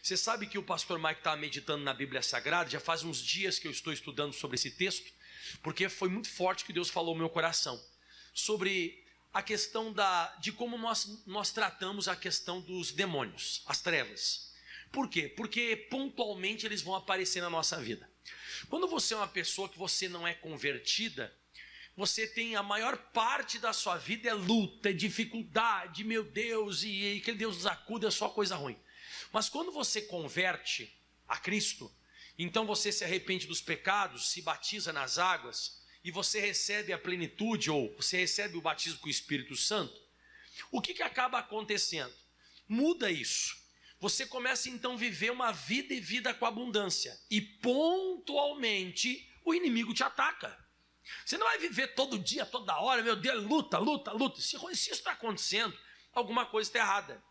Você sabe que o pastor Mike está meditando na Bíblia Sagrada, já faz uns dias que eu estou estudando sobre esse texto, porque foi muito forte que Deus falou no meu coração, sobre a questão de como nós tratamos a questão dos demônios, as trevas. Por quê? Porque pontualmente eles vão aparecer na nossa vida. Quando você é uma pessoa que você não é convertida, você tem a maior parte da sua vida é luta, é dificuldade, meu Deus, e que Deus nos acuda, é só coisa ruim. Mas quando você converte a Cristo, então você se arrepende dos pecados, se batiza nas águas, e você recebe a plenitude, ou você recebe o batismo com o Espírito Santo, o que acaba acontecendo? Muda isso. Você começa então a viver uma vida e vida com abundância, e pontualmente o inimigo te ataca. Você não vai viver todo dia, toda hora, meu Deus, luta, luta, luta. Se isso está acontecendo, alguma coisa está errada.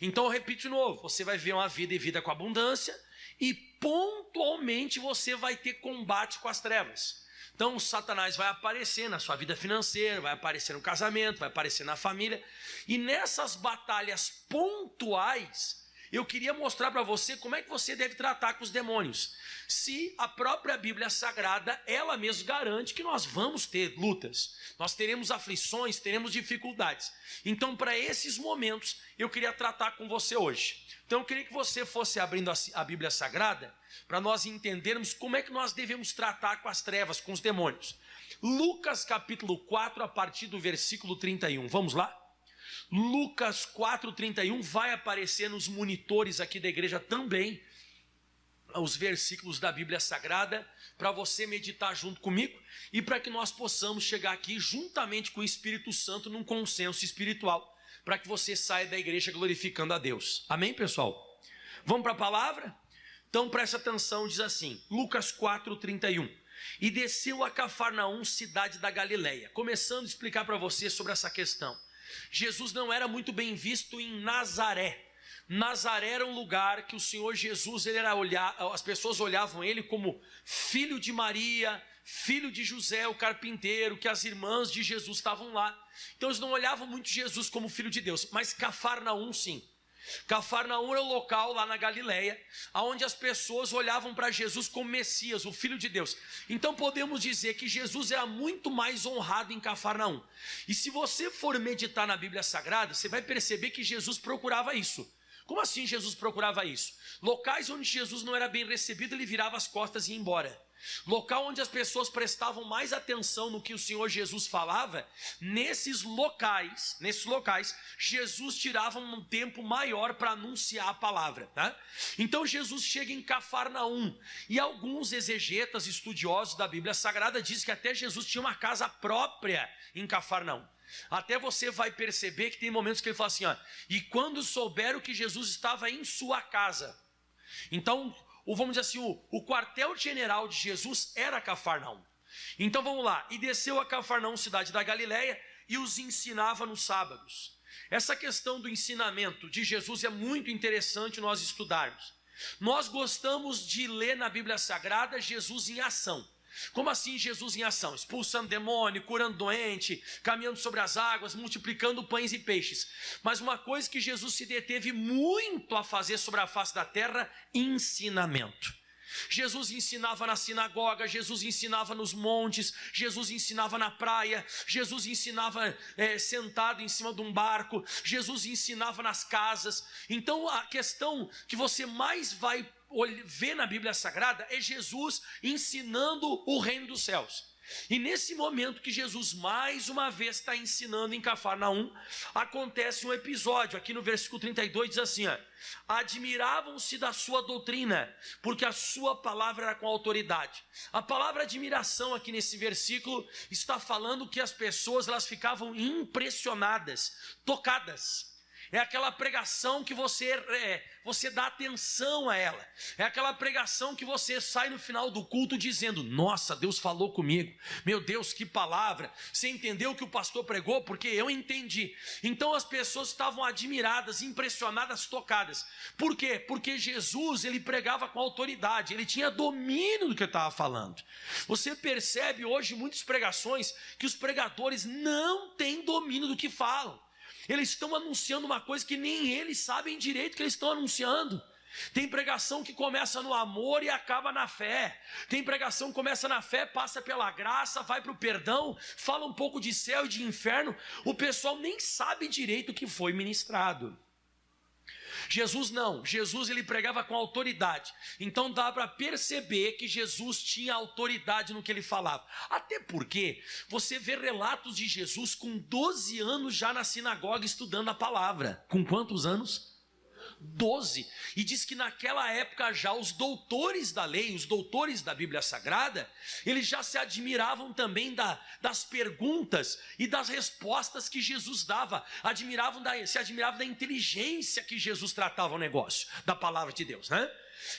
Então eu repito de novo, você vai viver uma vida e vida com abundância, e pontualmente você vai ter combate com as trevas. Então o Satanás vai aparecer na sua vida financeira, vai aparecer no casamento, vai aparecer na família, e nessas batalhas pontuais, eu queria mostrar para você como é que você deve tratar com os demônios. Se a própria Bíblia Sagrada, ela mesma garante que nós vamos ter lutas, nós teremos aflições, teremos dificuldades. Então, para esses momentos, eu queria tratar com você hoje. Então, eu queria que você fosse abrindo a Bíblia Sagrada, para nós entendermos como é que nós devemos tratar com as trevas, com os demônios. Lucas capítulo 4, a partir do versículo 31. Vamos lá? Lucas 4:31 vai aparecer nos monitores aqui da igreja também, os versículos da Bíblia Sagrada, para você meditar junto comigo e para que nós possamos chegar aqui juntamente com o Espírito Santo num consenso espiritual, para que você saia da igreja glorificando a Deus. Amém, pessoal? Vamos para a palavra? Então presta atenção, diz assim, Lucas 4:31. E desceu a Cafarnaum, cidade da Galileia. Começando a explicar para você sobre essa questão. Jesus não era muito bem visto em Nazaré. Nazaré era um lugar que o Senhor Jesus, as pessoas olhavam ele como filho de Maria, filho de José, o carpinteiro, que as irmãs de Jesus estavam lá. Então eles não olhavam muito Jesus como filho de Deus, mas Cafarnaum sim. Cafarnaum era o local lá na Galileia, onde as pessoas olhavam para Jesus como Messias, o Filho de Deus. Então podemos dizer que Jesus era muito mais honrado em Cafarnaum. E se você for meditar na Bíblia Sagrada, você vai perceber que Jesus procurava isso. Como assim Jesus procurava isso? Locais onde Jesus não era bem recebido, ele virava as costas e ia embora. Local onde as pessoas prestavam mais atenção no que o Senhor Jesus falava, nesses locais, Jesus tirava um tempo maior para anunciar a palavra, tá? Então Jesus chega em Cafarnaum, e alguns exegetas, estudiosos da Bíblia Sagrada, dizem que até Jesus tinha uma casa própria em Cafarnaum. Até você vai perceber que tem momentos que ele fala assim, ó, e quando souberam que Jesus estava em sua casa. Então, vamos dizer assim, o quartel-general de Jesus era Cafarnaum. Então vamos lá, e desceu a Cafarnaum, cidade da Galileia, e os ensinava nos sábados. Essa questão do ensinamento de Jesus é muito interessante nós estudarmos. Nós gostamos de ler na Bíblia Sagrada Jesus em ação. Como assim Jesus em ação? Expulsando demônio, curando doente, caminhando sobre as águas, multiplicando pães e peixes. Mas uma coisa que Jesus se deteve muito a fazer sobre a face da terra, ensinamento. Jesus ensinava na sinagoga, Jesus ensinava nos montes, Jesus ensinava na praia, Jesus ensinava sentado em cima de um barco, Jesus ensinava nas casas. Então a questão que você mais vai ver na Bíblia Sagrada é Jesus ensinando o reino dos céus. E nesse momento que Jesus mais uma vez está ensinando em Cafarnaum, acontece um episódio, aqui no versículo 32 diz assim, ó, admiravam-se da sua doutrina, porque a sua palavra era com autoridade. A palavra admiração aqui nesse versículo está falando que as pessoas elas ficavam impressionadas, tocadas. É aquela pregação que você dá atenção a ela. É aquela pregação que você sai no final do culto dizendo, nossa, Deus falou comigo. Meu Deus, que palavra. Você entendeu o que o pastor pregou? Porque eu entendi. Então as pessoas estavam admiradas, impressionadas, tocadas. Por quê? Porque Jesus, ele pregava com autoridade. Ele tinha domínio do que ele estava falando. Você percebe hoje muitas pregações que os pregadores não têm domínio do que falam. Eles estão anunciando uma coisa que nem eles sabem direito que eles estão anunciando. Tem pregação que começa no amor e acaba na fé. Tem pregação que começa na fé, passa pela graça, vai para o perdão, fala um pouco de céu e de inferno. O pessoal nem sabe direito o que foi ministrado. Jesus não, Jesus ele pregava com autoridade, então dá para perceber que Jesus tinha autoridade no que ele falava, até porque você vê relatos de Jesus com 12 anos já na sinagoga estudando a palavra. Com quantos anos? 12, e diz que naquela época já os doutores da lei, os doutores da Bíblia Sagrada, eles já se admiravam também das perguntas e das respostas que Jesus dava, se admiravam da inteligência que Jesus tratava o negócio, da palavra de Deus, né?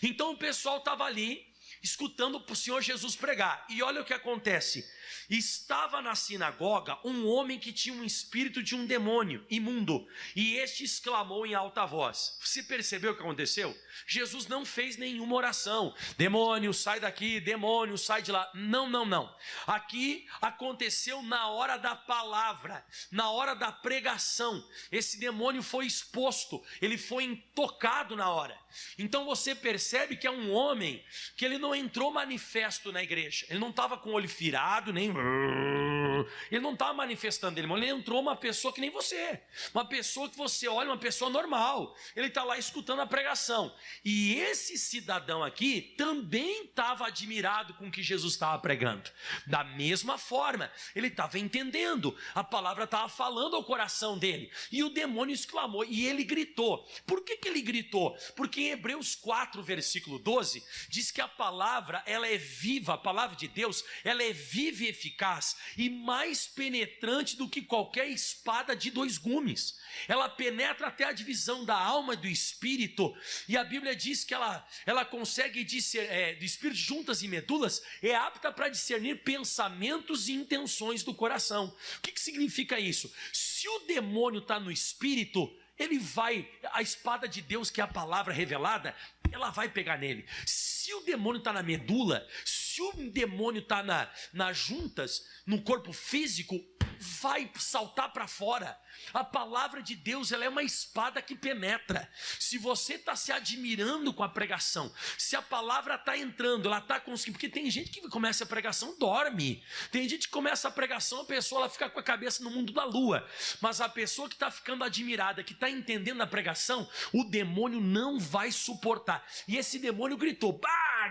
Então o pessoal estava ali, escutando o Senhor Jesus pregar, e olha o que acontece. Estava na sinagoga um homem que tinha um espírito de um demônio imundo, e este exclamou em alta voz. Você percebeu o que aconteceu? Jesus não fez nenhuma oração, demônio sai daqui, demônio sai de lá, não, aqui aconteceu na hora da palavra, na hora da pregação, esse demônio foi exposto, ele foi intocado na hora. Então você percebe que é um homem que ele não entrou manifesto na igreja, ele não estava com o olho virado, ele não estava manifestando demônio, ele entrou uma pessoa que nem você, uma pessoa que você olha, uma pessoa normal, ele está lá escutando a pregação, e esse cidadão aqui também estava admirado com o que Jesus estava pregando, da mesma forma, ele estava entendendo, a palavra estava falando ao coração dele, e o demônio exclamou, e ele gritou. Por que ele gritou? Porque em Hebreus 4, versículo 12, diz que a palavra, ela é viva, a palavra de Deus, ela é viva e eficaz, e mais penetrante do que qualquer espada de 2 gumes, ela penetra até a divisão da alma e do espírito, e a Bíblia diz que ela consegue discernir, do espírito juntas e medulas, é apta para discernir pensamentos e intenções do coração. O que significa isso? Se o demônio está no espírito, a espada de Deus, que é a palavra revelada, ela vai pegar nele. Se o demônio está na medula, se o demônio está nas juntas, no corpo físico, vai saltar para fora. A palavra de Deus, ela é uma espada que penetra. Se você está se admirando com a pregação, se a palavra está entrando, ela está conseguindo, porque tem gente que começa a pregação, dorme, tem gente que começa a pregação, a pessoa ela fica com a cabeça no mundo da lua, mas a pessoa que está ficando admirada, que está entendendo a pregação, o demônio não vai suportar. E esse demônio gritou,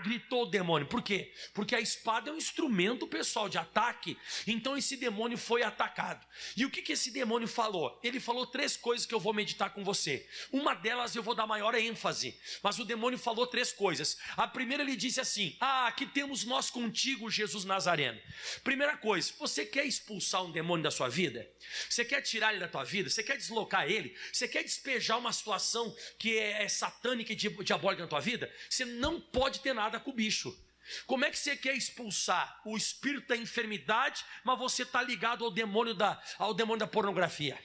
gritou o demônio. Por quê? Porque a espada é um instrumento, pessoal, de ataque. Então esse demônio foi atacado. E o que esse demônio falou? Ele falou 3 coisas que eu vou meditar com você. Uma delas eu vou dar maior ênfase, mas o demônio falou 3 coisas. A primeira, ele disse assim: aqui temos nós contigo, Jesus Nazareno. Primeira coisa, você quer expulsar um demônio da sua vida? Você quer tirar ele da tua vida? Você quer deslocar ele? Você quer despejar uma situação que é satânica e diabólica na tua vida? Você não pode ter nada com o bicho. Como é que você quer expulsar o espírito da enfermidade, mas você está ligado ao demônio da pornografia?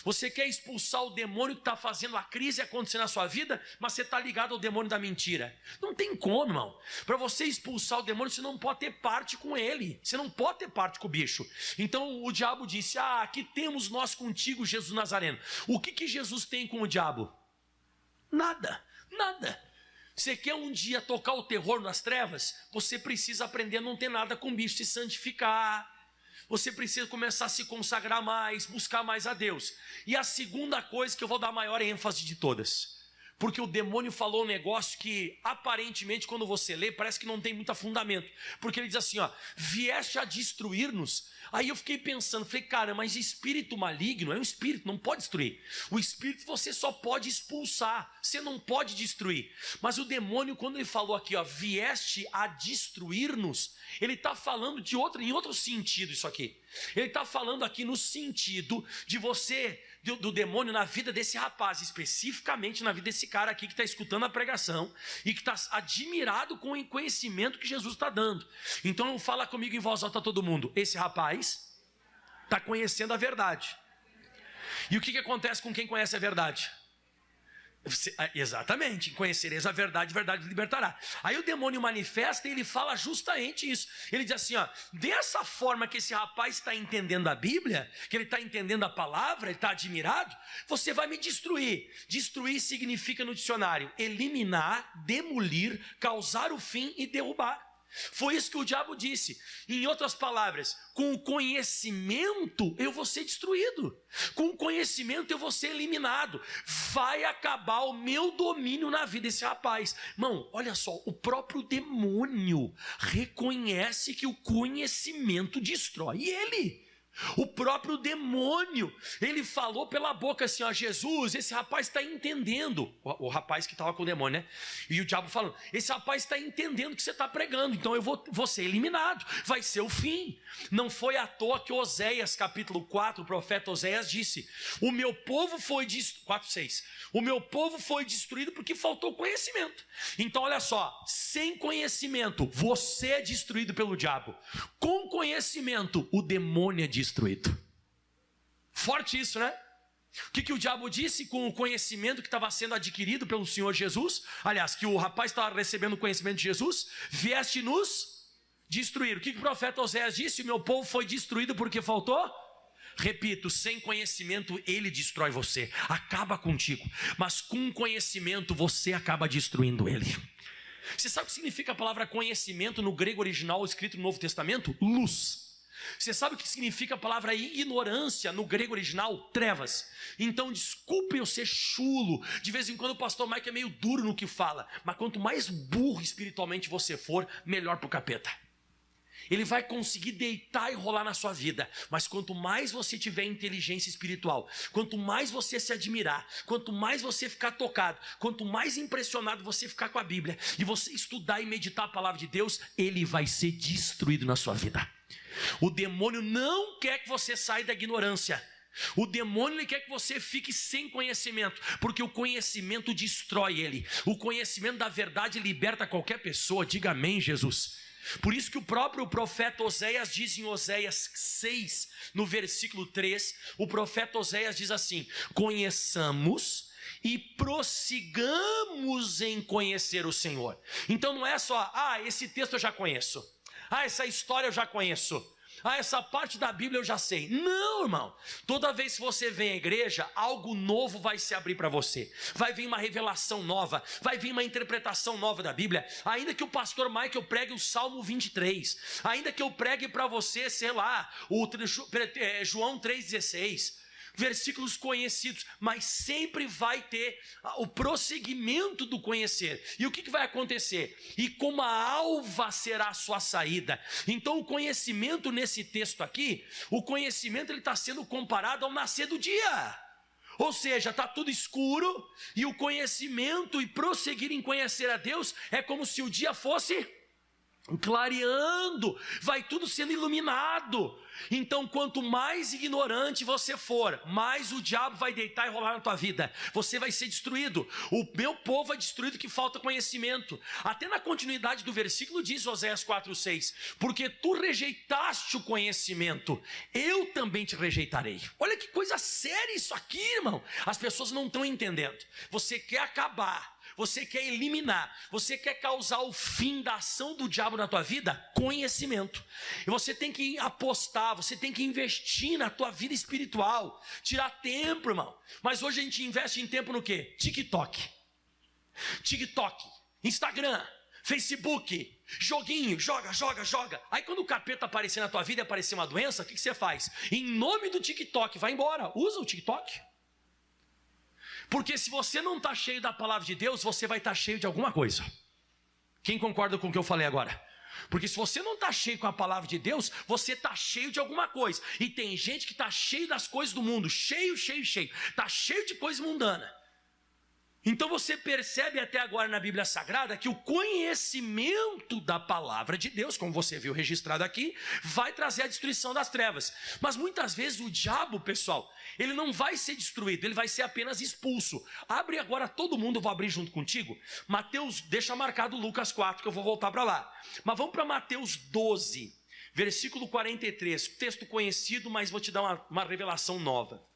Você quer expulsar o demônio que está fazendo a crise acontecer na sua vida, mas você está ligado ao demônio da mentira? Não tem como, irmão. Para você expulsar o demônio, você não pode ter parte com ele, você não pode ter parte com o bicho. Então o diabo disse: aqui temos nós contigo, Jesus Nazareno. O que Jesus tem com o diabo? Nada. Você quer um dia tocar o terror nas trevas? Você precisa aprender a não ter nada com o bicho, se santificar. Você precisa começar a se consagrar mais, buscar mais a Deus. E a segunda coisa que eu vou dar maior ênfase de todas, porque o demônio falou um negócio que aparentemente quando você lê parece que não tem muito fundamento, porque ele diz assim, vieste a destruir-nos. Aí eu fiquei pensando, falei, cara, mas espírito maligno é um espírito, não pode destruir. O espírito você só pode expulsar, você não pode destruir. Mas o demônio, quando ele falou aqui, vieste a destruir-nos, ele está falando em outro sentido isso aqui. Ele está falando aqui no sentido de do demônio na vida desse rapaz, especificamente na vida desse cara aqui que está escutando a pregação e que está admirado com o conhecimento que Jesus está dando. Então fala comigo em voz alta todo mundo, esse rapaz está conhecendo a verdade. E o que acontece com quem conhece a verdade? Exatamente, conhecereis a verdade vos libertará. Aí o demônio manifesta e ele fala justamente isso. Ele diz assim, ó, dessa forma que esse rapaz está entendendo a Bíblia, que ele está entendendo a palavra, ele está admirado, você vai me destruir. Destruir significa no dicionário eliminar, demolir, causar o fim e derrubar. Foi isso que o diabo disse. Em outras palavras, com o conhecimento eu vou ser destruído. Com o conhecimento eu vou ser eliminado. Vai acabar o meu domínio na vida desse rapaz. Irmão, olha só, o próprio demônio reconhece que o conhecimento destrói ele. O próprio demônio, ele falou pela boca assim, ó, Jesus, esse rapaz está entendendo, o rapaz que estava com o demônio, né? E o diabo falando, esse rapaz está entendendo o que você está pregando, então eu vou ser eliminado, vai ser o fim. Não foi à toa que Oséias, capítulo 4, o profeta Oséias disse, o meu povo foi destruído, 4:6, o meu povo foi destruído porque faltou conhecimento. Então olha só, sem conhecimento, você é destruído pelo diabo. Com conhecimento, o demônio é destruído. Forte isso, né? O que o diabo disse com o conhecimento que estava sendo adquirido pelo Senhor Jesus? Aliás, que o rapaz estava recebendo o conhecimento de Jesus, vieste nos destruir. O que o profeta Oséias disse? O meu povo foi destruído porque faltou? Repito, sem conhecimento ele destrói você, acaba contigo. Mas com conhecimento você acaba destruindo ele. Você sabe o que significa a palavra conhecimento no grego original escrito no Novo Testamento? Luz. Você sabe o que significa a palavra ignorância no grego original? Trevas. Então desculpe eu ser chulo. De vez em quando o pastor Mike é meio duro no que fala. Mas quanto mais burro espiritualmente você for, melhor para o capeta. Ele vai conseguir deitar e rolar na sua vida. Mas quanto mais você tiver inteligência espiritual, quanto mais você se admirar, quanto mais você ficar tocado, quanto mais impressionado você ficar com a Bíblia, e você estudar e meditar a palavra de Deus, ele vai ser destruído na sua vida. O demônio não quer que você saia da ignorância. O demônio ele quer que você fique sem conhecimento, porque o conhecimento destrói ele. O conhecimento da verdade liberta qualquer pessoa. Diga amém, Jesus. Por isso que o próprio profeta Oséias diz em Oséias 6, no versículo 3, o profeta Oséias diz assim: conheçamos e prossigamos em conhecer o Senhor. Então não é só, esse texto eu já conheço, essa história eu já conheço, essa parte da Bíblia eu já sei. Não, irmão. Toda vez que você vem à igreja, algo novo vai se abrir para você. Vai vir uma revelação nova, vai vir uma interpretação nova da Bíblia. Ainda que o pastor Michael pregue o Salmo 23, ainda que eu pregue para você, sei lá, o João 3,16, versículos conhecidos, mas sempre vai ter o prosseguimento do conhecer. E o que vai acontecer? E como a alva será a sua saída. Então o conhecimento nesse texto aqui, o conhecimento ele está sendo comparado ao nascer do dia. Ou seja, está tudo escuro e o conhecimento e prosseguir em conhecer a Deus é como se o dia fosse clareando, vai tudo sendo iluminado. Então quanto mais ignorante você for, mais o diabo vai deitar e rolar na tua vida. Você vai ser destruído. O meu povo é destruído que falta conhecimento. Até na continuidade do versículo diz Oséias 4:6, porque tu rejeitaste o conhecimento, eu também te rejeitarei. Olha que coisa séria isso aqui, irmão. As pessoas não estão entendendo. Você quer acabar, você quer eliminar, você quer causar o fim da ação do diabo na tua vida? Conhecimento. E você tem que apostar, você tem que investir na tua vida espiritual, tirar tempo, irmão. Mas hoje a gente investe em tempo no quê? TikTok, Instagram, Facebook, joguinho, joga. Aí quando o capeta aparecer na tua vida e aparecer uma doença, o que você faz? Em nome do TikTok, vai embora, usa o TikTok. Porque se você não está cheio da palavra de Deus, você vai estar cheio de alguma coisa. Quem concorda com o que eu falei agora? Porque se você não está cheio com a palavra de Deus, você está cheio de alguma coisa. E tem gente que está cheio das coisas do mundo, cheio, está cheio de coisa mundana. Então você percebe até agora na Bíblia Sagrada que o conhecimento da palavra de Deus, como você viu registrado aqui, vai trazer a destruição das trevas. Mas muitas vezes o diabo, pessoal, ele não vai ser destruído, ele vai ser apenas expulso. Abre agora todo mundo, eu vou abrir junto contigo. Mateus, deixa marcado Lucas 4, que eu vou voltar para lá. Mas vamos para Mateus 12, versículo 43, texto conhecido, mas vou te dar uma revelação nova.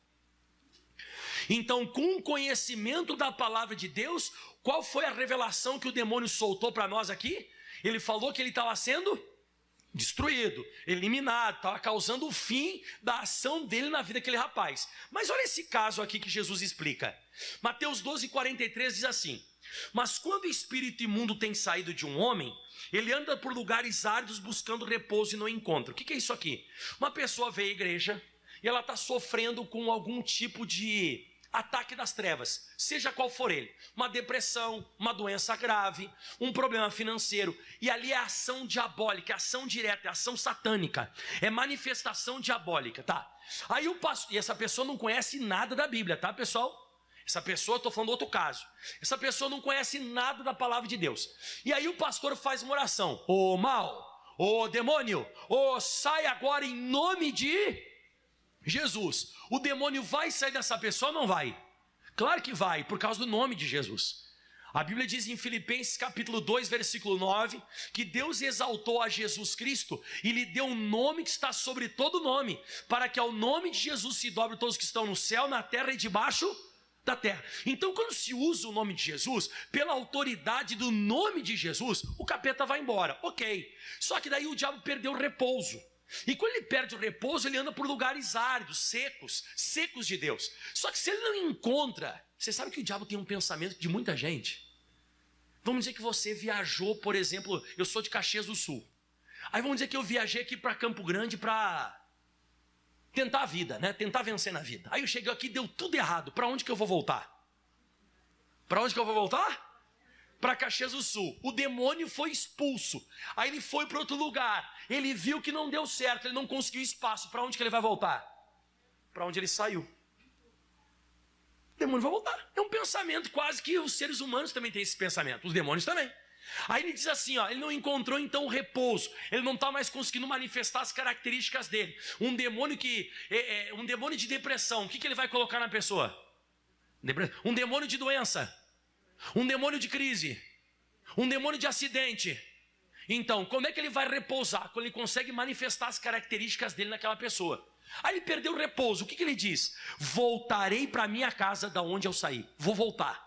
Então, com o conhecimento da palavra de Deus, qual foi a revelação que o demônio soltou para nós aqui? Ele falou que ele estava sendo destruído, eliminado, estava causando o fim da ação dele na vida daquele rapaz. Mas olha esse caso aqui que Jesus explica. Mateus 12:43 diz assim: mas quando o espírito imundo tem saído de um homem, ele anda por lugares áridos buscando repouso e não encontra. O que é isso aqui? Uma pessoa veio à igreja e ela está sofrendo com algum tipo de ataque das trevas, seja qual for ele, uma depressão, uma doença grave, um problema financeiro, e ali é ação diabólica, é ação direta, é ação satânica, é manifestação diabólica, tá? Aí o pastor, e essa pessoa não conhece nada da Bíblia, tá, pessoal? Essa pessoa, estou falando outro caso, essa pessoa não conhece nada da palavra de Deus, e aí o pastor faz uma oração: ô mal, ô demônio, ô sai agora em nome de Jesus. O demônio vai sair dessa pessoa ou não vai? Claro que vai, por causa do nome de Jesus. A Bíblia diz em Filipenses capítulo 2, versículo 9, que Deus exaltou a Jesus Cristo e lhe deu um nome que está sobre todo nome, para que ao nome de Jesus se dobre todos que estão no céu, na terra e debaixo da terra. Então, quando se usa o nome de Jesus, pela autoridade do nome de Jesus, o capeta vai embora, ok. Só que daí o diabo perdeu o repouso. E quando ele perde o repouso, ele anda por lugares áridos, secos de Deus. Só que se ele não encontra, você sabe que o diabo tem um pensamento de muita gente. Vamos dizer que você viajou, por exemplo, eu sou de Caxias do Sul. Aí vamos dizer que eu viajei aqui para Campo Grande para tentar a vida, né? Tentar vencer na vida. Aí eu cheguei aqui, deu tudo errado. Para onde que eu vou voltar? Para onde que eu vou voltar? Para Caxias do Sul. O demônio foi expulso. Aí ele foi para outro lugar. Ele viu que não deu certo, ele não conseguiu espaço. Para onde que ele vai voltar? Para onde ele saiu. O demônio vai voltar. É um pensamento quase que os seres humanos também têm esse pensamento. Os demônios também. Aí ele diz assim, ó, ele não encontrou então o repouso. Ele não está mais conseguindo manifestar as características dele. Um demônio um demônio de depressão. O que ele vai colocar na pessoa? Um demônio de doença. Um demônio de crise, um demônio de acidente. Então, como é que ele vai repousar? Quando ele consegue manifestar as características dele naquela pessoa. Aí ele perdeu o repouso, o que ele diz? Voltarei para minha casa da onde eu saí, vou voltar.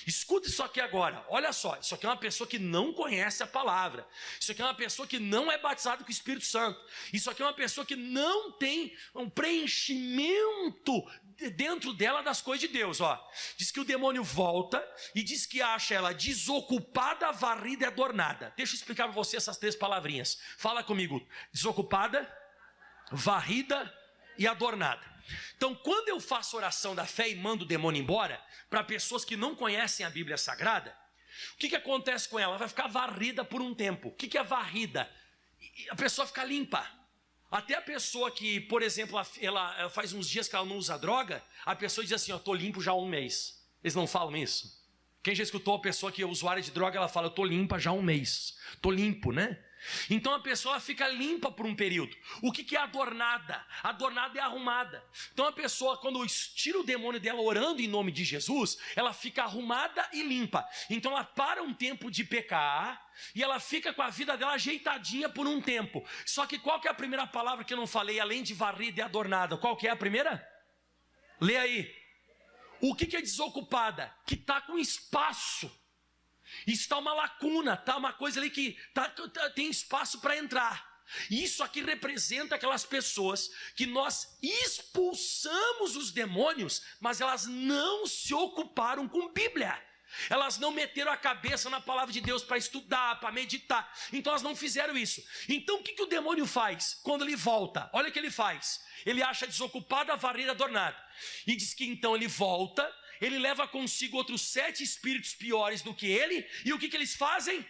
Escuta isso aqui agora, olha só, isso aqui é uma pessoa que não conhece a palavra, isso aqui é uma pessoa que não é batizada com o Espírito Santo, isso aqui é uma pessoa que não tem um preenchimento dentro dela das coisas de Deus, ó. Diz que o demônio volta e diz que acha ela desocupada, varrida e adornada. Deixa eu explicar para você essas três palavrinhas. Fala comigo: desocupada, varrida e adornada. Então, quando eu faço oração da fé e mando o demônio embora, para pessoas que não conhecem a Bíblia Sagrada, o que acontece com ela? Ela vai ficar varrida por um tempo. O que é varrida? A pessoa fica limpa. Até a pessoa que, por exemplo, ela faz uns dias que ela não usa droga, a pessoa diz assim, ó, estou limpo já há um mês. Eles não falam isso? Quem já escutou a pessoa que é usuária de droga, ela fala, eu estou limpa já há um mês. Estou limpo, né? Então a pessoa fica limpa por um período. O que é adornada? Adornada é arrumada. Então a pessoa, quando tira o demônio dela orando em nome de Jesus, ela fica arrumada e limpa. Então ela para um tempo de pecar e ela fica com a vida dela ajeitadinha por um tempo. Só que qual que é a primeira palavra que eu não falei, além de varrida e adornada? Qual que é a primeira? Lê aí. O que é desocupada? Que está com espaço. Está uma lacuna, está uma coisa ali que tem espaço para entrar. Isso aqui representa aquelas pessoas que nós expulsamos os demônios, mas elas não se ocuparam com Bíblia. Elas não meteram a cabeça na palavra de Deus para estudar, para meditar. Então elas não fizeram isso. Então o que o demônio faz quando ele volta? Olha o que ele faz. Ele acha desocupada, varrida, adornada. E diz que então ele volta, ele leva consigo outros 7 espíritos piores do que ele. E o que eles fazem?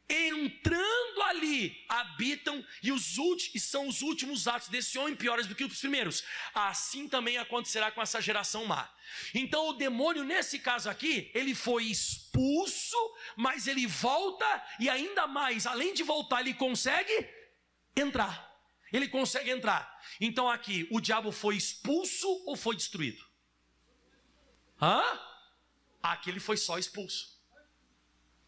Entrando ali, habitam e são os últimos atos desse homem piores do que os primeiros. Assim também acontecerá com essa geração má. Então o demônio, nesse caso aqui, ele foi expulso, mas ele volta e ainda mais, além de voltar, ele consegue entrar. Ele consegue entrar. Então aqui, o diabo foi expulso ou foi destruído? Aqui ele foi só expulso.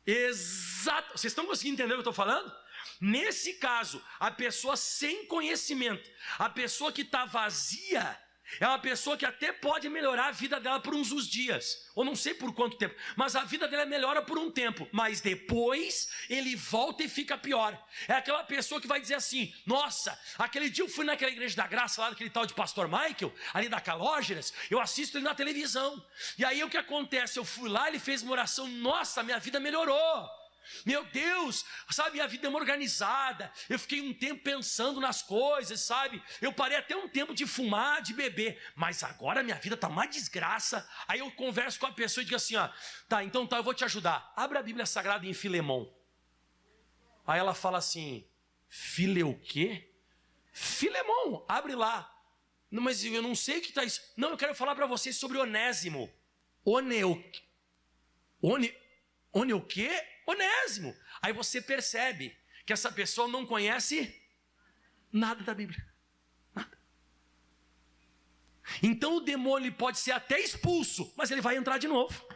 Exato. Vocês estão conseguindo entender o que eu estou falando? Nesse caso, a pessoa sem conhecimento, a pessoa que está vazia, É uma pessoa que até pode melhorar a vida dela por uns dias, ou não sei por quanto tempo, mas a vida dela melhora por um tempo, mas depois ele volta e fica pior. É aquela pessoa que vai dizer assim: nossa, aquele dia eu fui naquela igreja da graça, lá daquele tal de pastor Michael, ali da Calógeras, eu assisto ele na televisão, e aí o que acontece? Eu fui lá, ele fez uma oração, nossa, minha vida melhorou. Meu Deus, sabe, minha vida é uma organizada. Eu fiquei um tempo pensando nas coisas, sabe? Eu parei até um tempo de fumar, de beber, mas agora minha vida está uma desgraça. Aí eu converso com a pessoa e digo assim, ó, tá, então tá, eu vou te ajudar. Abre a Bíblia Sagrada em Filemão. Aí ela fala assim, o quê? Filemão, abre lá. Não, mas eu não sei o que está isso. Não, eu quero falar para vocês sobre Onésimo. O quê? Onésimo. Aí você percebe que essa pessoa não conhece nada da Bíblia. Nada. Então o demônio pode ser até expulso, mas ele vai entrar de novo.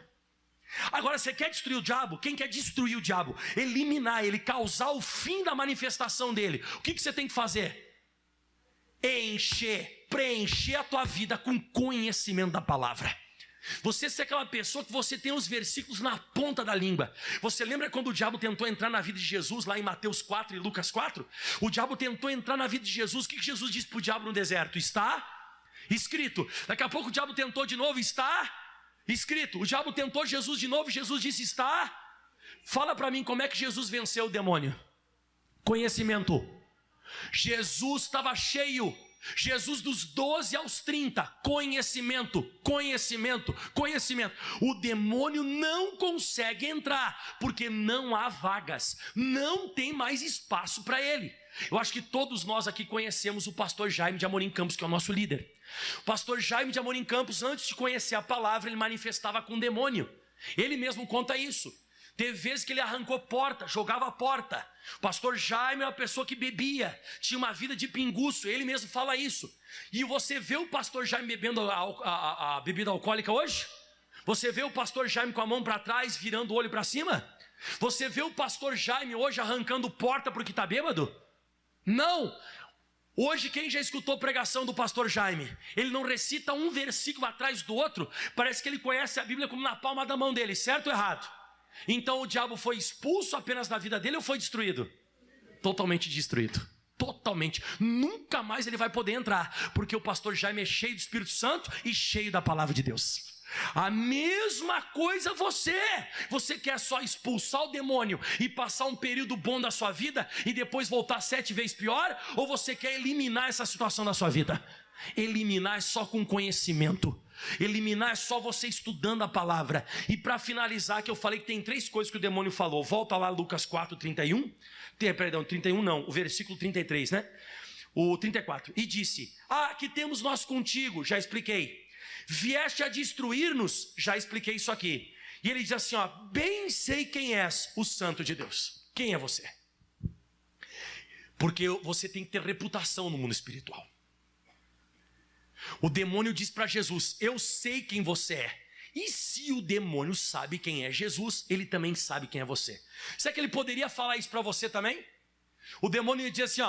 Agora, você quer destruir o diabo? Quem quer destruir o diabo? Eliminar ele, causar o fim da manifestação dele. O que você tem que fazer? Preencher a tua vida com conhecimento da palavra. Você ser aquela pessoa que você tem os versículos na ponta da língua. Você lembra quando o diabo tentou entrar na vida de Jesus, lá em Mateus 4 e Lucas 4? O diabo tentou entrar na vida de Jesus. O que Jesus disse para o diabo no deserto? Está escrito. Daqui a pouco o diabo tentou de novo. Está escrito. O diabo tentou Jesus de novo. Jesus disse: está. Fala para mim, como é que Jesus venceu o demônio? Conhecimento. Jesus estava cheio. Jesus dos 12 aos 30, conhecimento. O demônio não consegue entrar, porque não há vagas, não tem mais espaço para ele. Eu acho que todos nós aqui conhecemos o pastor Jaime de Amorim Campos, que é o nosso líder. O pastor Jaime de Amorim Campos, antes de conhecer a palavra, ele manifestava com o demônio. Ele mesmo conta isso. Teve vezes que ele arrancou porta, jogava a porta. O pastor Jaime é uma pessoa que bebia, tinha uma vida de pinguço, ele mesmo fala isso. E você vê o pastor Jaime bebendo a bebida alcoólica hoje? Você vê o pastor Jaime com a mão para trás, virando o olho para cima? Você vê o pastor Jaime hoje arrancando porta porque está bêbado? Não! Hoje, quem já escutou a pregação do pastor Jaime? Ele não recita um versículo atrás do outro, parece que ele conhece a Bíblia como na palma da mão dele, certo ou errado? Então o diabo foi expulso apenas da vida dele ou foi destruído? Totalmente destruído. Totalmente. Nunca mais ele vai poder entrar, porque o pastor Jaime é cheio do Espírito Santo e cheio da palavra de Deus. A mesma coisa você quer só expulsar o demônio e passar um período bom da sua vida e depois voltar 7 vezes pior? Ou você quer eliminar essa situação da sua vida? Eliminar é só com conhecimento. Eliminar é só você estudando a palavra. E para finalizar, que eu falei que tem 3 coisas que o demônio falou. Volta lá Lucas 4, 31. Perdão, 31 não, o versículo 33, né? O 34. E disse: que temos nós contigo? Já expliquei. Vieste a destruir-nos? Já expliquei isso aqui. E ele diz assim, bem sei quem és, o Santo de Deus. Quem é você? Porque você tem que ter reputação no mundo espiritual. O demônio diz para Jesus: eu sei quem você é. E se o demônio sabe quem é Jesus, ele também sabe quem é você. Será que ele poderia falar isso para você também? O demônio diz assim,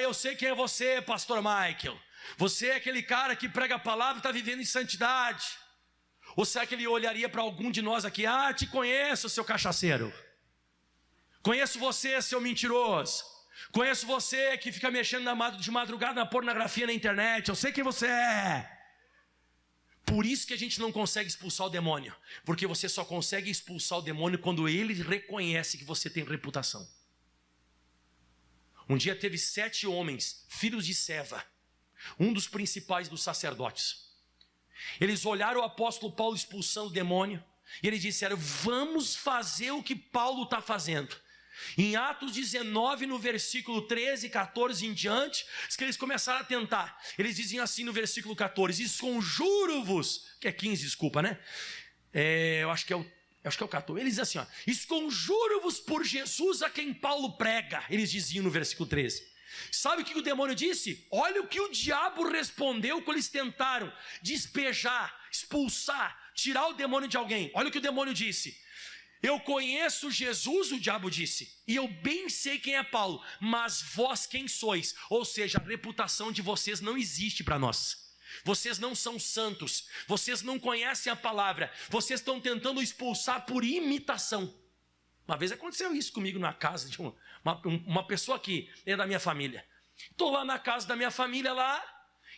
eu sei quem é você, pastor Michael. Você é aquele cara que prega a palavra e está vivendo em santidade. Ou será que ele olharia para algum de nós aqui? Te conheço, seu cachaceiro. Conheço você, seu mentiroso. Conheço você que fica mexendo de madrugada na pornografia na internet. Eu sei quem você é. Por isso que a gente não consegue expulsar o demônio. Porque você só consegue expulsar o demônio quando ele reconhece que você tem reputação. Um dia teve 7 homens, filhos de Seva, um dos principais dos sacerdotes. Eles olharam o apóstolo Paulo expulsando o demônio e eles disseram: vamos fazer o que Paulo está fazendo. Em Atos 19, no versículo 13 e 14 em diante, diz que eles começaram a tentar. Eles diziam assim no versículo 14: esconjuro-vos, que é 15, desculpa, né? Eu acho que é o 14. Eles dizem assim, esconjuro-vos por Jesus a quem Paulo prega. Eles diziam no versículo 13. Sabe o que o demônio disse? Olha o que o diabo respondeu quando eles tentaram despejar, expulsar, tirar o demônio de alguém. Olha o que o demônio disse: eu conheço Jesus, o diabo disse, e eu bem sei quem é Paulo, mas vós quem sois? Ou seja, a reputação de vocês não existe para nós. vocês não são santos, vocês não conhecem a palavra, vocês estão tentando expulsar por imitação. Uma vez aconteceu isso comigo na casa de uma pessoa que é da minha família. Estou lá na casa da minha família lá,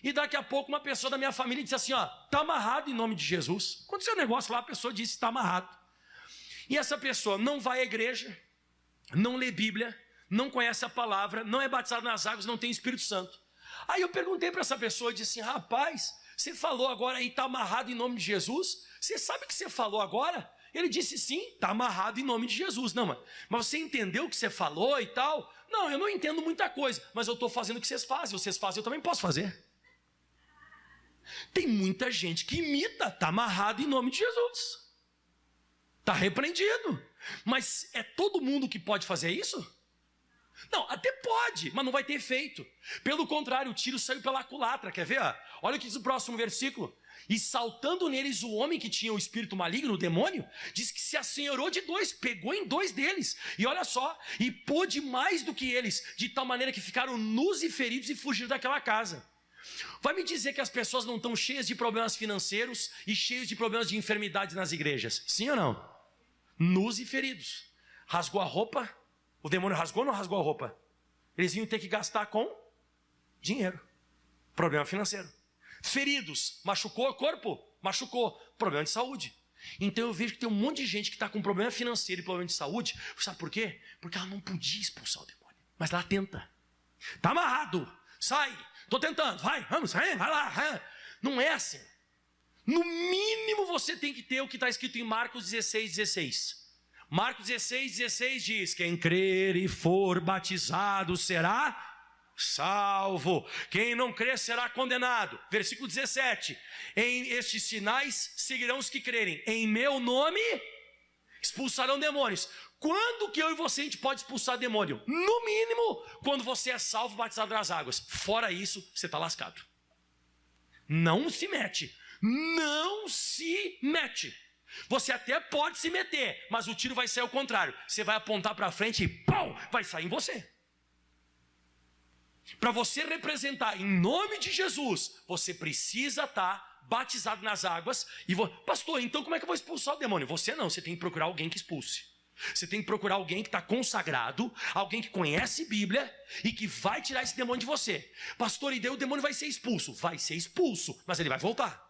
e daqui a pouco uma pessoa da minha família disse assim, ó, está amarrado em nome de Jesus. Aconteceu um negócio lá, a pessoa disse, está amarrado. E essa pessoa não vai à igreja, não lê Bíblia, não conhece a palavra, não é batizado nas águas, não tem Espírito Santo. Aí eu perguntei para essa pessoa, disse assim, rapaz, você falou agora aí, está amarrado em nome de Jesus? Você sabe o que você falou agora? Ele disse sim, está amarrado em nome de Jesus. Não, mas você entendeu o que você falou e tal? Não, eu não entendo muita coisa, mas eu estou fazendo o que vocês fazem, eu também posso fazer. Tem muita gente que imita, está amarrado em nome de Jesus. Está repreendido. Mas é todo mundo que pode fazer isso? Não, até pode, mas não vai ter efeito. Pelo contrário, o tiro saiu pela culatra, quer ver? Olha o que diz o próximo versículo. E saltando neles o homem que tinha o espírito maligno, o demônio, diz que se assenhorou de dois, pegou em dois deles. E olha só, e pôde mais do que eles, de tal maneira que ficaram nus e feridos e fugiram daquela casa. Vai me dizer que as pessoas não estão cheias de problemas financeiros e cheias de problemas de enfermidades nas igrejas? Sim ou não? Nus e feridos. Rasgou a roupa, o demônio rasgou ou não rasgou a roupa? Eles iam ter que gastar com dinheiro. Problema financeiro. Feridos, machucou o corpo? Machucou, problema de saúde. Então eu vejo que tem um monte de gente que está com problema financeiro e problema de saúde. Sabe por quê? Porque ela não podia expulsar o demônio, mas ela tenta. Está amarrado, sai, estou tentando, vai, vamos, vai lá. Não é assim. No mínimo você tem que ter o que está escrito em Marcos 16. Marcos 16 diz, quem crer e for batizado será salvo, quem não crer será condenado. Versículo 17, em estes sinais seguirão os que crerem, em meu nome expulsarão demônios. Quando que eu e você a gente pode expulsar demônio? No mínimo, quando você é salvo, batizado nas águas. Fora isso, você está lascado. Não se mete. Não se mete. Você até pode se meter, mas o tiro vai sair ao contrário. Você vai apontar para frente e pau, vai sair em você. Para você representar em nome de Jesus, você precisa estar batizado nas águas. Pastor, então como é que eu vou expulsar o demônio? Você não, você tem que procurar alguém que expulse. Você tem que procurar alguém que está consagrado, alguém que conhece Bíblia e que vai tirar esse demônio de você. Pastor, e daí o demônio vai ser expulso? Vai ser expulso, mas ele vai voltar.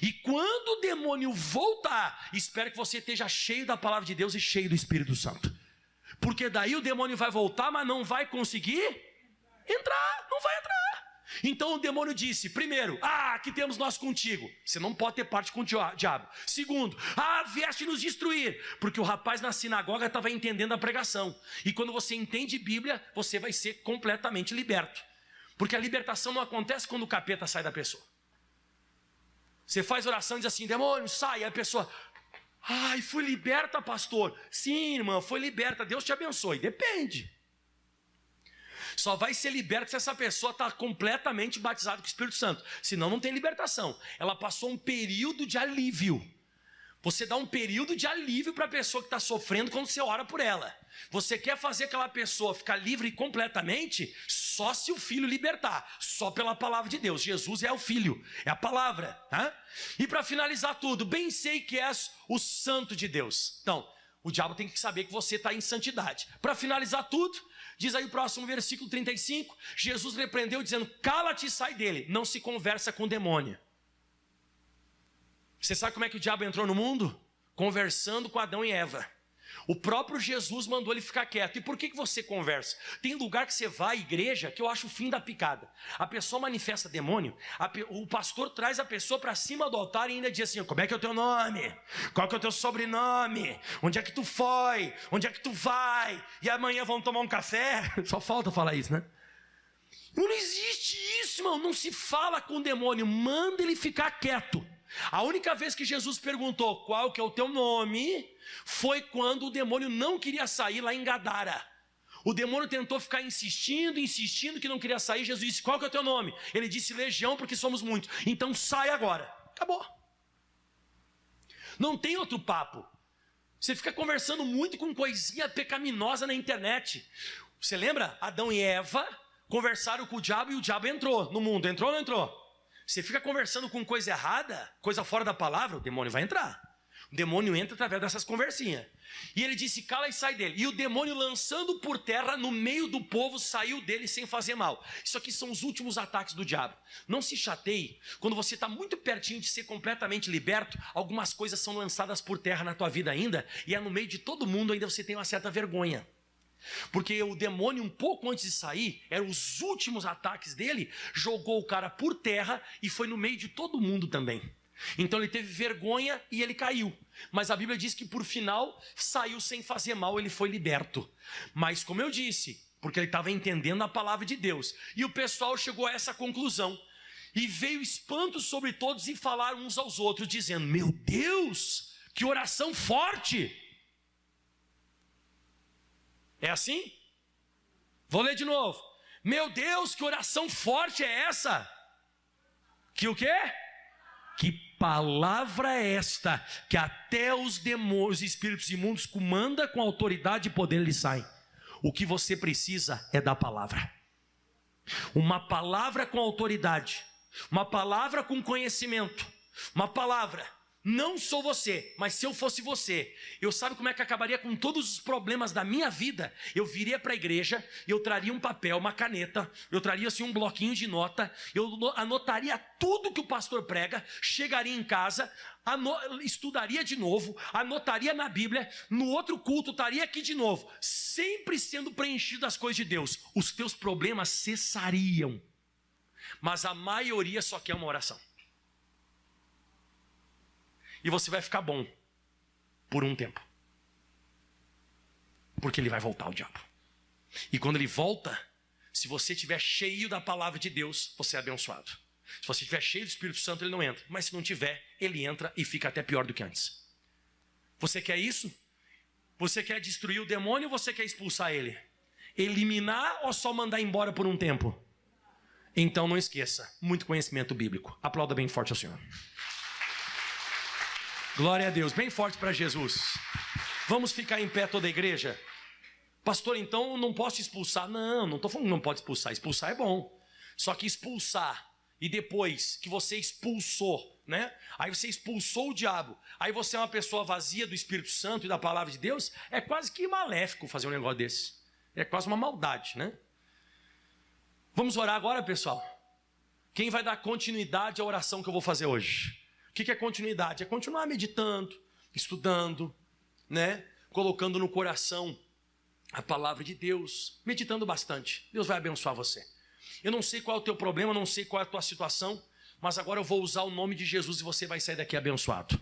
E quando o demônio voltar, espero que você esteja cheio da palavra de Deus e cheio do Espírito Santo. Porque daí o demônio vai voltar, mas não vai conseguir entrar, não vai entrar. Então o demônio disse, primeiro, aqui temos nós contigo. Você não pode ter parte com o diabo. Segundo, vieste nos destruir. Porque o rapaz na sinagoga estava entendendo a pregação. E quando você entende Bíblia, você vai ser completamente liberto. Porque a libertação não acontece quando o capeta sai da pessoa. Você faz oração e diz assim, demônio, sai. E a pessoa, fui liberta, pastor. Sim, irmã, foi liberta, Deus te abençoe. Depende. Só vai ser liberta se essa pessoa está completamente batizada com o Espírito Santo. Senão não tem libertação. Ela passou um período de alívio. Você dá um período de alívio para a pessoa que está sofrendo quando você ora por ela. Você quer fazer aquela pessoa ficar livre completamente? Só se o Filho libertar. Só pela palavra de Deus. Jesus é o Filho, é a palavra. E para finalizar tudo, bem sei que és o Santo de Deus. Então, o diabo tem que saber que você está em santidade. Para finalizar tudo, diz aí o próximo versículo 35, Jesus repreendeu dizendo, cala-te e sai dele, não se conversa com o demônio. Você sabe como é que o diabo entrou no mundo? Conversando com Adão e Eva. O próprio Jesus mandou ele ficar quieto. E por que você conversa? Tem lugar que você vai, igreja, que eu acho o fim da picada. A pessoa manifesta demônio, o pastor traz a pessoa para cima do altar e ainda diz assim, como é que é o teu nome? Qual que é o teu sobrenome? Onde é que tu foi? Onde é que tu vai? E amanhã vão tomar um café? Só falta falar isso, né? Não existe isso, irmão. Não se fala com o demônio, manda ele ficar quieto. A única vez que Jesus perguntou qual que é o teu nome foi quando o demônio não queria sair lá em Gadara. O demônio tentou ficar insistindo que não queria sair. Jesus disse, qual que é o teu nome? Ele disse, Legião, porque somos muitos. Então sai agora. Acabou. Não tem outro papo. Você fica conversando muito com coisinha pecaminosa na internet. Você lembra? Adão e Eva conversaram com o diabo e o diabo entrou no mundo. Entrou ou não entrou? Você fica conversando com coisa errada, coisa fora da palavra, o demônio vai entrar. O demônio entra através dessas conversinhas. E ele disse, cala e sai dele. E o demônio, lançando por terra no meio do povo, saiu dele sem fazer mal. Isso aqui são os últimos ataques do diabo. Não se chateie, quando você está muito pertinho de ser completamente liberto, algumas coisas são lançadas por terra na tua vida ainda, e é no meio de todo mundo ainda você tem uma certa vergonha. Porque o demônio, um pouco antes de sair, eram os últimos ataques dele, jogou o cara por terra e foi no meio de todo mundo também. Então ele teve vergonha e ele caiu. Mas a Bíblia diz que por final saiu sem fazer mal, ele foi liberto. Mas como eu disse, porque ele estava entendendo a palavra de Deus. E o pessoal chegou a essa conclusão. E veio espanto sobre todos e falaram uns aos outros, dizendo, meu Deus, que oração forte! É assim? Vou ler de novo. Meu Deus, que oração forte é essa? Que o quê? Que palavra é esta, que até os demônios, os espíritos imundos, comanda com autoridade e poder lhe saem. O que você precisa é da palavra. Uma palavra com autoridade, uma palavra com conhecimento, uma palavra. Não sou você, mas se eu fosse você, eu sabe como é que acabaria com todos os problemas da minha vida? Eu viria para a igreja, eu traria um papel, uma caneta, eu traria assim um bloquinho de nota, eu anotaria tudo que o pastor prega, chegaria em casa, estudaria de novo, anotaria na Bíblia, no outro culto estaria aqui de novo, sempre sendo preenchido das coisas de Deus. Os teus problemas cessariam, mas a maioria só quer uma oração. E você vai ficar bom por um tempo. Porque ele vai voltar, o diabo. E quando ele volta, se você estiver cheio da palavra de Deus, você é abençoado. Se você estiver cheio do Espírito Santo, ele não entra. Mas se não tiver, ele entra e fica até pior do que antes. Você quer isso? Você quer destruir o demônio ou você quer expulsar ele? Eliminar ou só mandar embora por um tempo? Então não esqueça, muito conhecimento bíblico. Aplauda bem forte ao Senhor. Glória a Deus, bem forte para Jesus. Vamos ficar em pé toda a igreja? Pastor, então não posso expulsar. Não estou falando que não pode expulsar. Expulsar é bom. Só que expulsar e depois que você expulsou, né? Aí você expulsou o diabo. Aí você é uma pessoa vazia do Espírito Santo e da palavra de Deus. É quase que maléfico fazer um negócio desse. É quase uma maldade, né? Vamos orar agora, pessoal? Quem vai dar continuidade à oração que eu vou fazer hoje? O que é continuidade? É continuar meditando, estudando, né? Colocando no coração a palavra de Deus, meditando bastante. Deus vai abençoar você. Eu não sei qual é o teu problema, não sei qual é a tua situação, mas agora eu vou usar o nome de Jesus e você vai sair daqui abençoado.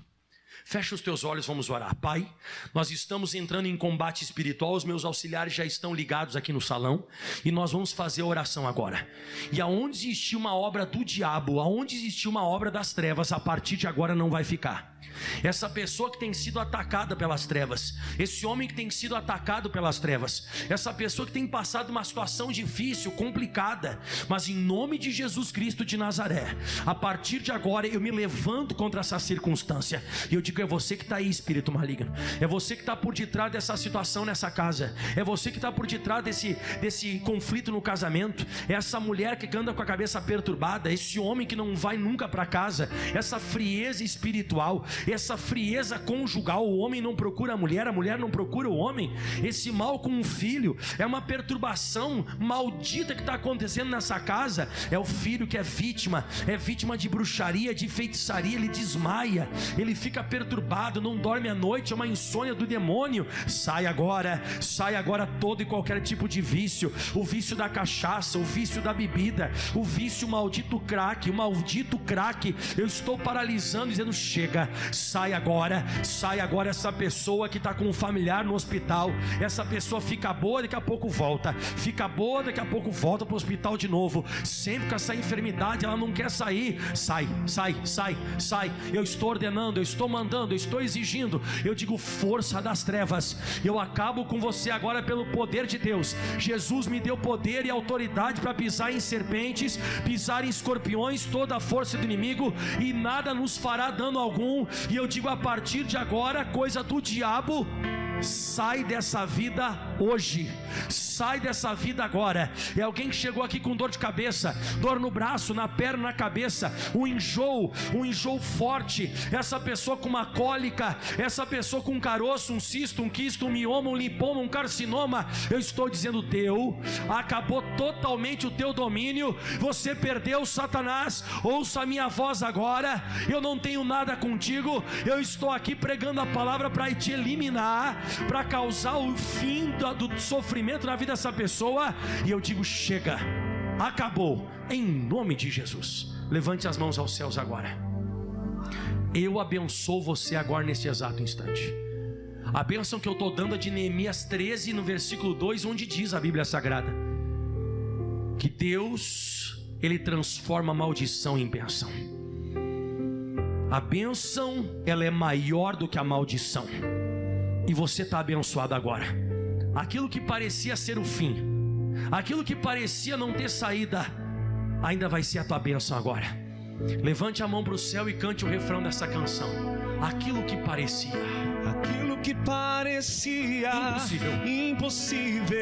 Fecha os teus olhos, vamos orar. Pai, nós estamos entrando em combate espiritual, os meus auxiliares já estão ligados aqui no salão e nós vamos fazer a oração agora. E aonde existir uma obra do diabo, aonde existir uma obra das trevas, a partir de agora não vai ficar. Essa pessoa que tem sido atacada pelas trevas, esse homem que tem sido atacado pelas trevas, essa pessoa que tem passado uma situação difícil, complicada, mas em nome de Jesus Cristo de Nazaré, a partir de agora eu me levanto contra essa circunstância e eu digo, é você que está aí, espírito maligno, é você que está por detrás dessa situação nessa casa, é você que está por detrás desse conflito no casamento, é essa mulher que anda com a cabeça perturbada, esse homem que não vai nunca para casa, essa frieza espiritual, essa frieza conjugal, o homem não procura a mulher não procura o homem, esse mal com o filho, é uma perturbação maldita que está acontecendo nessa casa, é o filho que é vítima de bruxaria, de feitiçaria, ele desmaia, ele fica perturbado, não dorme à noite, é uma insônia do demônio. Sai agora todo e qualquer tipo de vício, o vício da cachaça, o vício da bebida, o vício, o maldito crack, eu estou paralisando, dizendo, chega, sai agora essa pessoa que está com um familiar no hospital, essa pessoa fica boa, daqui a pouco volta, para o hospital de novo, sempre com essa enfermidade, ela não quer sair, sai, eu estou ordenando, eu estou mandando, eu estou exigindo, eu digo, força das trevas, eu acabo com você agora pelo poder de Deus. Jesus me deu poder e autoridade para pisar em serpentes, pisar em escorpiões, toda a força do inimigo, e nada nos fará dano algum. E eu digo, a partir de agora, coisa do diabo, sai dessa vida hoje. Sai dessa vida agora. É alguém que chegou aqui com dor de cabeça, dor no braço, na perna, na cabeça, um enjoo forte. Essa pessoa com uma cólica, essa pessoa com um caroço, um cisto, um quisto, um mioma, um linfoma, um carcinoma. Eu estou dizendo, acabou totalmente o teu domínio. Você perdeu, Satanás. Ouça a minha voz agora. Eu não tenho nada contigo. Eu estou aqui pregando a palavra para te eliminar, para causar o fim do sofrimento na vida dessa pessoa. E eu digo, chega, acabou, em nome de Jesus. Levante as mãos aos céus agora. Eu abençoo você agora neste exato instante. A bênção que eu estou dando é de Neemias 13, no versículo 2, onde diz a Bíblia Sagrada que Deus, Ele transforma a maldição em bênção. A bênção, ela é maior do que a maldição. E você está abençoado agora. Aquilo que parecia ser o fim, aquilo que parecia não ter saída, ainda vai ser a tua bênção agora. Levante a mão para o céu e cante o refrão dessa canção. Aquilo que parecia impossível,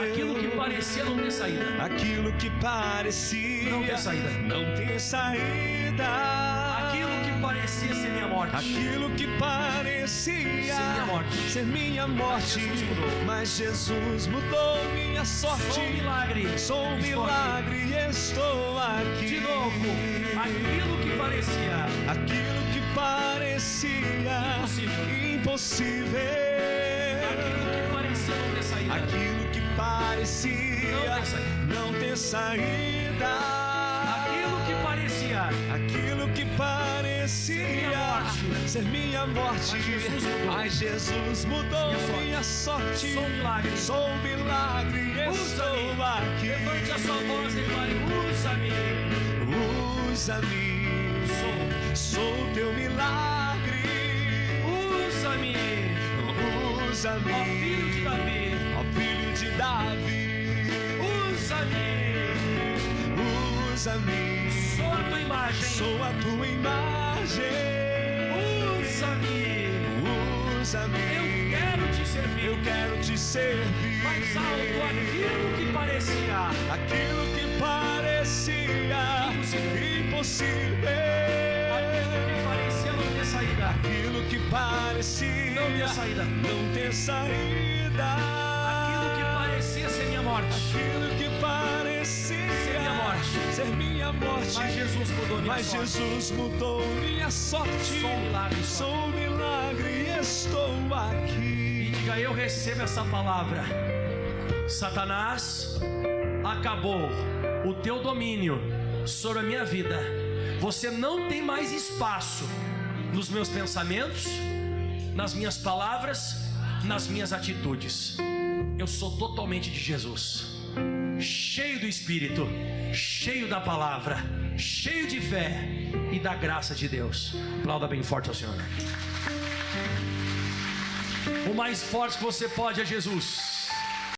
aquilo que parecia não ter saída, aquilo que parecia não ter saída, aquilo que parecia ser minha morte, aquilo que parecia ser minha morte, mas Jesus mudou minha sorte. Sou um milagre, estou aqui. De novo, aquilo que parecia impossível, aquilo que parecia não ter saída, aquilo que parecia ser minha morte, mas Jesus mudou minha sorte. Sou um milagre, estou aqui. Levante a sua voz e fale, usa-me, sou teu milagre. Usa-me, ó filho de Davi, usa-me, sou a tua imagem, usa-me, eu quero te servir, mais alto, aquilo que parecia impossível, aquilo que parecia não ter saída, aquilo que parecia ser minha morte, ser minha morte, mas Jesus mudou minha sorte. Sou um milagre, estou aqui. E diga, eu recebo essa palavra. Satanás, acabou o teu domínio sobre a minha vida. Você não tem mais espaço nos meus pensamentos, nas minhas palavras, nas minhas atitudes. Eu sou totalmente de Jesus, cheio do Espírito, cheio da palavra, cheio de fé e da graça de Deus. Aplauda bem forte ao Senhor. O mais forte que você pode é Jesus.